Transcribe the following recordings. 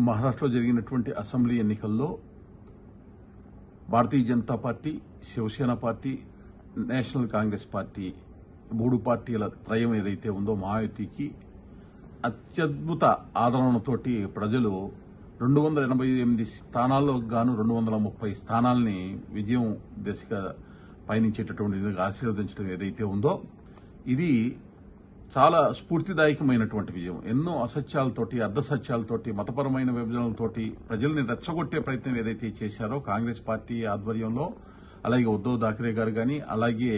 మహారాష్ట్రలో జరిగినటువంటి అసెంబ్లీ ఎన్నికల్లో Bharatiya Janata party, Shiv Sena party, national Congress party 3 పార్టీల త్రయం ఏదైతే ఉందో మహాయుతికి అత్యద్భుత ఆదరణతోటి ప్రజలు 288 స్థానాల్లో గాను 230 స్థానాల్ని విజయం దిశగా పయనించేటటువంటి విధంగా ఆశీర్వదించడం ఏదైతే ఉందో ఇది చాలా స్ఫూర్తిదాయకమైనటువంటి విజయం. ఎన్నో అసత్యాలతోటి, అర్ధసత్యాలతోటి, మతపరమైన విభజనలతోటి ప్రజల్ని రెచ్చగొట్టే ప్రయత్నం ఏదైతే చేశారో కాంగ్రెస్ పార్టీ ఆధ్వర్యంలో, అలాగే ఉద్దవ్ ఠాక్రే గారు కానీ, అలాగే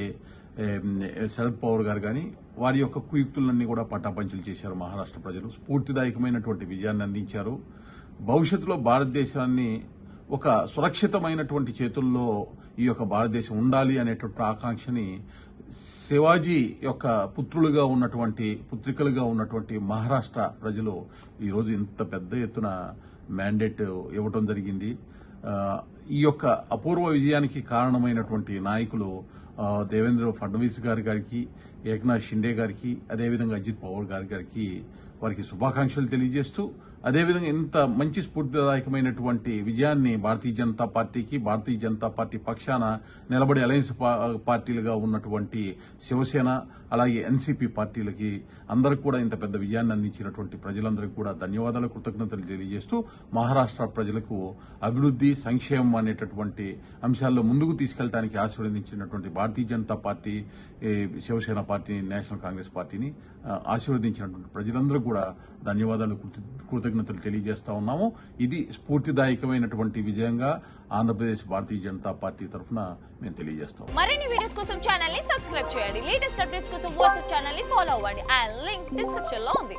శరద్ పవార్ గారు కానీ వారి యొక్క కుయుక్తులన్నీ కూడా పటాపంచలు చేశారు. మహారాష్ట్ర ప్రజలు స్ఫూర్తిదాయకమైనటువంటి విజయాన్ని అందించారు. భవిష్యత్తులో భారతదేశాన్ని ఒక సురక్షితమైనటువంటి చేతుల్లో ఈ యొక్క భారతదేశం ఉండాలి అనేటువంటి ఆకాంక్షని శివాజీ యొక్క పుత్రికలుగా ఉన్నటువంటి మహారాష్ట్ర ప్రజలు ఈరోజు ఇంత పెద్ద ఎత్తున మ్యాండేట్ ఇవ్వటం జరిగింది. ఈ యొక్క అపూర్వ విజయానికి కారణమైనటువంటి నాయకులు దేవేంద్ర ఫడ్నవీస్ గారికి, ఏక్నాథ్ షిండే గారికి, అదేవిధంగా అజిత్ పవార్ గారికి వారికి శుభాకాంక్షలు తెలియజేస్తూ, అదేవిధంగా ఇంత మంచి స్ఫూర్తిదాయకమైనటువంటి విజయాన్ని భారతీయ జనతా పార్టీకి, భారతీయ జనతా పార్టీ పక్షాన నిలబడి అలయన్స్ పార్టీలుగా ఉన్నటువంటి శివసేన, అలాగే ఎన్సీపీ పార్టీలకి అందరికి కూడా ఇంత పెద్ద విజయాన్ని అందించినటువంటి ప్రజలందరికీ కూడా ధన్యవాదాలు, కృతజ్ఞతలు తెలియజేస్తూ మహారాష్ట్ర ప్రజలకు అభివృద్ధి, సంక్షేమం అనేటటువంటి అంశాల్లో ముందుకు తీసుకెళ్లడానికి ఆశీర్వదించినటువంటి Bharatiya Janata party, Shiv Sena party, national Congress పార్టీని ఆశీర్వదించినటువంటి ప్రజలందరూ కూడా ధన్యవాదాలు, కృతజ్ఞతలు తెలియజేస్తా ఉన్నాము. ఇది స్ఫూర్తిదాయకమైనటువంటి విజయంగా ఆంధ్రప్రదేశ్ భారతీయ జనతా పార్టీ తరఫున మేము తెలియజేస్తాం. మరిన్ని వీడియోస్ కోసం ఛానల్ ని సబ్స్క్రైబ్ చేయండి. లేటెస్ట్ అప్డేట్స్ కోసం వాట్సాప్ ఛానల్ ని ఫాలో అవ్వండి. ఆ లింక్ డిస్క్రిప్షన్ లో ఉంది.